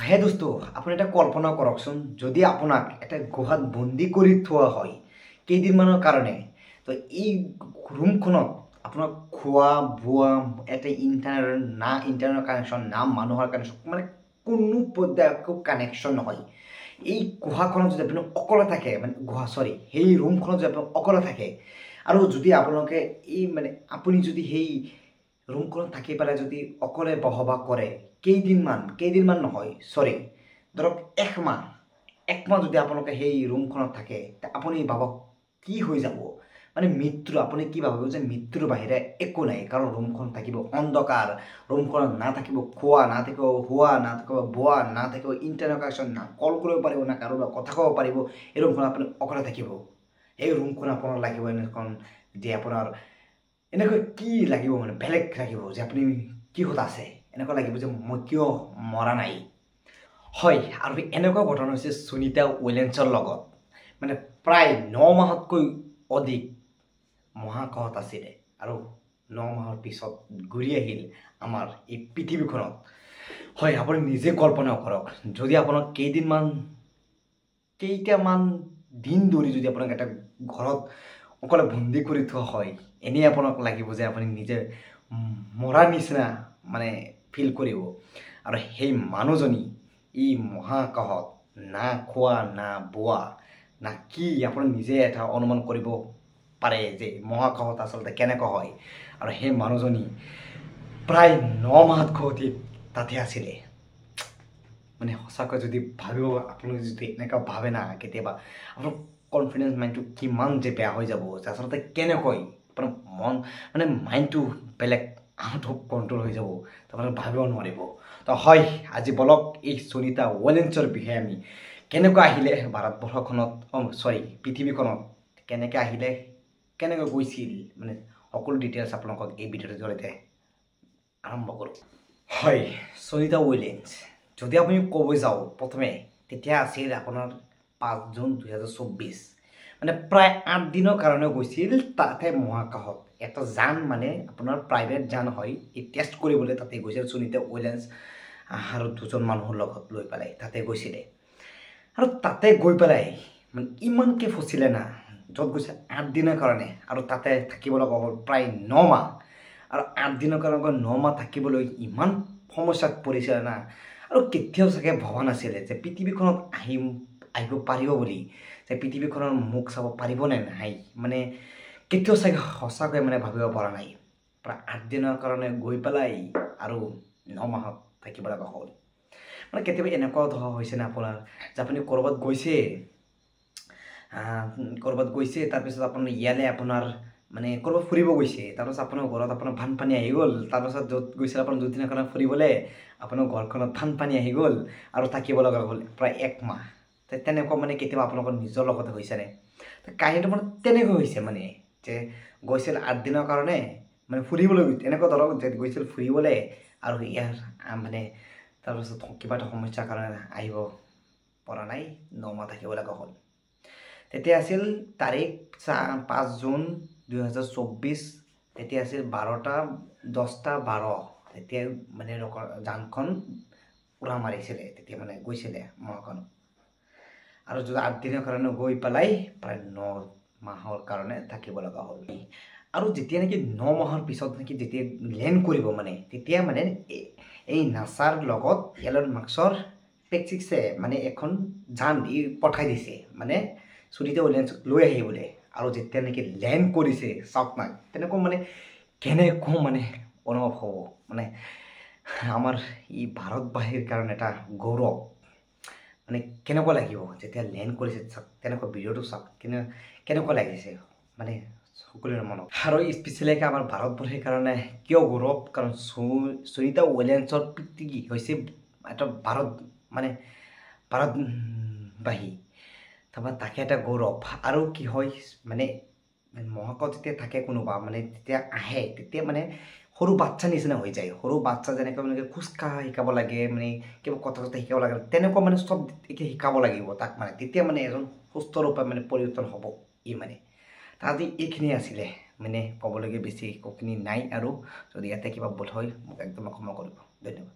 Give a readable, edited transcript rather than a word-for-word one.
হে দোস্ত, আপুনি এটা কল্পনা কৰকচোন, যদি আপোনাক এটা গুহাত বন্দী কৰি থোৱা হয় কেইদিনমানৰ কাৰণে, তো এই ৰুমখনত আপোনাক খোৱা বোৱা এটা ইণ্টাৰনেট কানেকশ্যন না মানুহৰ কানেকশ্যন, মানে কোনো একো কানেকশ্যন নহয়। এই গুহাখনত যদি আপুনি অকলে থাকে, মানে সেই ৰুমখনত যদি আপুনি অকলে থাকে, আৰু যদি আপোনালোকে আপুনি যদি সেই ৰুমখনত থাকি পেলাই যদি অকলে বসবাস কৰে কেইদিনমান নহয়, ধৰক একমাহ যদি আপোনালোকে সেই ৰুমখনত থাকে, আপুনি ভাবক কি হৈ যাব। মানে মৃত্যু, আপুনি কি ভাবিব যে মৃত্যুৰ বাহিৰে একো নাই, কাৰণ ৰুমখন থাকিব অন্ধকাৰ, ৰুমখনত না থাকিব খোৱা, না থাকিব শোৱা, না থাকিব বোৱা, না থাকিব ইণ্টাৰনেট কানেকশ্যন, না কল কৰিব পাৰিব, না কাৰোবাৰ কথা ক'ব পাৰিব। এই ৰুমখনত আপুনি অকলে থাকিব। এই ৰুমখন আপোনাৰ লাগিব এনেখন যে আপোনাৰ এনেকৈ কি লাগিব, মানে বেলেগ লাগিব যে আপুনি কিহত আছে, এনেকুৱা লাগিব যে মই কিয় মৰা নাই। হয়, আৰু এনেকুৱা ঘটনা হৈছে সুনিতা উইলিয়ামছৰ লগত। মানে প্ৰায় 9 মাহতকৈ অধিক মহাকাশত আছিলে, আৰু 9 মাহৰ পিছত ঘূৰি আহিল আমাৰ এই পৃথিৱীখনত। হয়, আপুনি নিজে কল্পনা কৰক, যদি আপোনাক কেইটামান দিন ধৰি যদি আপোনাক এটা ঘৰত অকলে বন্দী কৰি থোৱা হয়, এনেই আপোনাক লাগিব যে আপুনি নিজে মৰাৰ নিচিনা মানে ফিল কৰিব। আৰু সেই মানুহজনী এই মহাকাশত না খোৱা না বোৱা না কি, আপুনি নিজে এটা অনুমান কৰিব পাৰে যে মহাকাশত আচলতে কেনেকুৱা হয়। আৰু সেই মানুহজনী প্ৰায় 9 মাহতকৈ অধিক তাতে আছিলে। মানে সঁচাকৈ যদি ভাবিব, আপোনালোকে যদি এনেকুৱা ভাবে না কেতিয়াবা, আপোনাৰ কনফিডেঞ্চ মাইণ্ডটো কিমান যে বেয়া হৈ যাব, যে আচলতে কেনেকৈ আপোনাৰ মাইণ্ডটো বেলেগ আউট অফ কণ্ট্ৰল হৈ যাব, আপোনালোকে ভাবিব নোৱাৰিব। তো হয়, আজি বলক এই সুনিতা উইলিয়ামছৰ বিষয়ে আমি কেনেকৈ আহিলে ভাৰতবৰ্ষখনত, পৃথিৱীখনত কেনেকৈ আহিলে, কেনেকৈ গৈছিল, মানে সকলো ডিটেইলছ আপোনালোকক এই ভিডিঅ'টোৰ জৰিয়তে আৰম্ভ কৰোঁ। হয়, সুনিতা উইলিয়ামছ যদি আপুনি ক'ব যাওঁ প্ৰথমে, তেতিয়া আছিল আপোনাৰ 5 জুন 2024। মানে প্ৰায় 8 দিনৰ কাৰণে গৈছিল তাতে মহাকাশত। এটা যান, মানে আপোনাৰ প্ৰাইভেট যান হয়, এই টেষ্ট কৰিবলৈ তাতে গৈছিল সুনিতা উইলিয়ামছ আৰু 2জন মানুহৰ লগত লৈ পেলাই তাতে গৈছিলে। আৰু তাতে গৈ পেলাই মানে ইমানকৈ ফচিলে না, য'ত গৈছে 8 দিনৰ কাৰণে, আৰু তাতে থাকিব লগা হ'ল প্ৰায় 9 মাহ। আৰু 8 দিনৰ কাৰণে 9 মাহ থাকিবলৈ ইমান সমস্যাত পৰিছিলে না, আৰু কেতিয়াও চাগে ভবা নাছিলে যে পৃথিৱীখনত আহিব পাৰিব বুলি, যে পৃথিৱীখনৰ মুখ চাব পাৰিবনে নাই, মানে কেতিয়াও চাগে সঁচাকৈ মানে ভাবিব পৰা নাই। প্ৰায় 8 দিনৰ কাৰণে গৈ পেলাই আৰু 9 মাহত থাকিব লগা হ'ল। মানে কেতিয়াবা এনেকুৱাও ধৰা হৈছেনে আপোনাৰ, যে আপুনি ক'ৰবাত গৈছে, তাৰপিছত আপোনাৰ ইয়ালৈ আপোনাৰ মানে ক'ৰবাত ফুৰিব গৈছে, তাৰপাছত আপোনাৰ ঘৰত আপোনাৰ বানপানী আহি গ'ল, তাৰপাছত য'ত গৈছিল আপোনাৰ 2 দিনৰ কাৰণে ফুৰিবলৈ, আপোনাৰ ঘৰখনত বানপানী আহি গ'ল, আৰু থাকিব লগা হ'ল প্ৰায় 1 মাহ। তেনেকুৱা মানে কেতিয়াবা আপোনালোকৰ নিজৰ লগতে হৈছেনে? কাহিনীটো মানে তেনেকৈ হৈছে, মানে যে গৈছিল 8 দিনৰ কাৰণে মানে ফুৰিবলৈ, এনেকুৱা ধৰক যে গৈছিল ফুৰিবলৈ, আৰু ইয়াৰ মানে তাৰপিছত কিবা এটা সমস্যাৰ কাৰণে আহিব পৰা নাই, 9 মাহ থাকিব লগা হ'ল। তেতিয়া আছিল তাৰিখ 5 জুন 2024। তেতিয়া আছিল 10:12। তেতিয়া মানে যানখন উৰা মাৰিছিলে, তেতিয়া মানে গৈছিলে মহাকাশত। আৰু যদি 8 দিনৰ কাৰণে গৈ পেলাই প্ৰায় 9 মাহৰ কাৰণে থাকিব লগা হ'ল। আৰু যেতিয়া নেকি 9 মাহৰ পিছত নেকি যেতিয়া লেণ্ড কৰিব, মানে তেতিয়া মানে এই নাছাৰ লগত এলন মাস্কৰ স্পেচএক্সে মানে এখন যান পঠাই দিছে, মানে সুনিতা উইলিয়ামছক লৈ আহিবলৈ। আৰু যেতিয়া নেকি লেণ্ড কৰিছে, চাওক না, তেনেকুৱা মানে কেনেকুৱা মানে অনুভৱ হ'ব, মানে আমাৰ এই ভাৰতবাসীৰ কাৰণে এটা গৌৰৱ। মানে কেনেকুৱা লাগিব যেতিয়া লেণ্ড কৰিছে, চাওক, তেনেকুৱা ভিডিঅ'টো চাওক, কেনেকুৱা লাগিছে মানে সকলোৰে মনত। আৰু স্পেচিয়েলি আমাৰ ভাৰতবৰ্ষৰ কাৰণে কিয় গৌৰৱ, কাৰণ সুনিতা উইলিয়ামছৰ পিতৃ হৈছে এটা ভাৰতবাসী, তাৰপৰা তাকে এটা গৌৰৱ। আৰু কি হয়, মানে মহাকাশত যেতিয়া থাকে কোনোবা, মানে যেতিয়া আহে, তেতিয়া মানে সৰু বাচ্চা নিচিনা হৈ যায়। সৰু বাচ্চা যেনেকৈ মানে খোজকাঢ়া শিকাব লাগে, মানে কিবা কথা শিকাব লাগে, তেনেকুৱা মানে চব শিকাব লাগিব তাক, মানে তেতিয়া মানে এজন সুস্থ ৰূপে মানে পৰিৱৰ্তন হ'ব। মানে আজি এইখিনি আছিলে, মানে ক'বলগীয়া বেছি একোখিনি নাই। আৰু যদি ইয়াতে কিবা ভুল হয় মোক একদম ক্ষমা কৰিব। ধন্যবাদ।